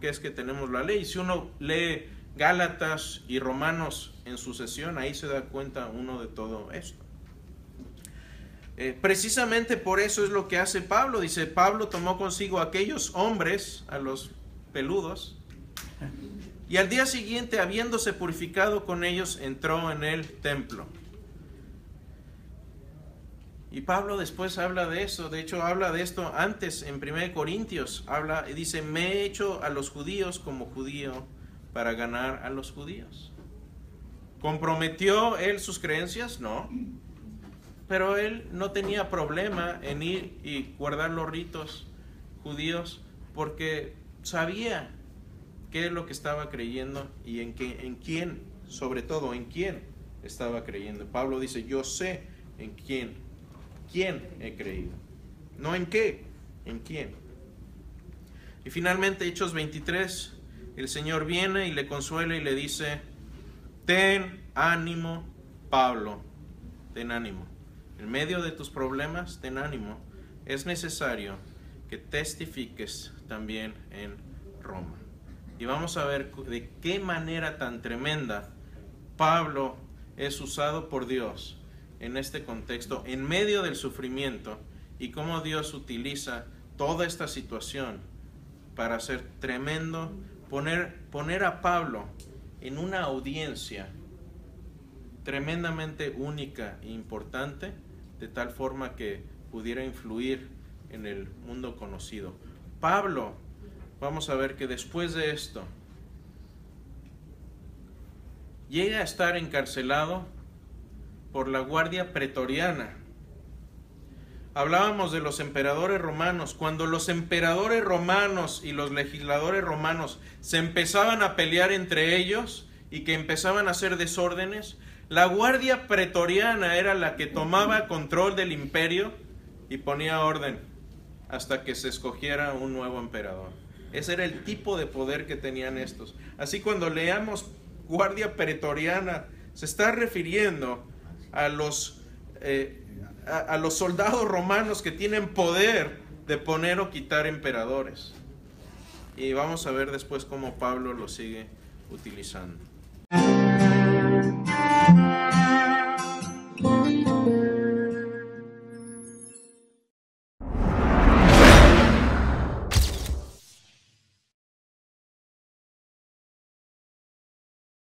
es que tenemos la ley. Si uno lee Gálatas y Romanos en sucesión, ahí se da cuenta uno de todo esto. Precisamente por eso es lo que hace Pablo. Dice, Pablo tomó consigo a aquellos hombres, a los peludos, y al día siguiente, habiéndose purificado con ellos, entró en el templo. Y Pablo después habla de eso, de hecho habla de esto antes en 1 Corintios, habla y dice, me he hecho a los judíos como judío para ganar a los judíos. ¿Comprometió él sus creencias? No. Pero él no tenía problema en ir y guardar los ritos judíos porque sabía qué es lo que estaba creyendo y en quién, sobre todo en quién estaba creyendo. Pablo dice, yo sé en quién he creído. No en qué, en quién. Y finalmente, Hechos 23, el Señor viene y le consuela y le dice, ten ánimo, Pablo, ten ánimo. En medio de tus problemas, ten ánimo. Es necesario que testifiques también en Roma. Y vamos a ver de qué manera tan tremenda Pablo es usado por Dios en este contexto, en medio del sufrimiento, y cómo Dios utiliza toda esta situación para hacer tremendo, poner a Pablo en una audiencia tremendamente única e importante, de tal forma que pudiera influir en el mundo conocido. Pablo, vamos a ver que después de esto, llega a estar encarcelado por la guardia pretoriana. Hablábamos de los emperadores romanos. Cuando los emperadores romanos y los legisladores romanos se empezaban a pelear entre ellos y que empezaban a hacer desórdenes, la guardia pretoriana era la que tomaba control del imperio y ponía orden hasta que se escogiera un nuevo emperador. Ese era el tipo de poder que tenían estos. Así, cuando leamos guardia pretoriana, se está refiriendo a los soldados romanos que tienen poder de poner o quitar emperadores. Y vamos a ver después cómo Pablo lo sigue utilizando.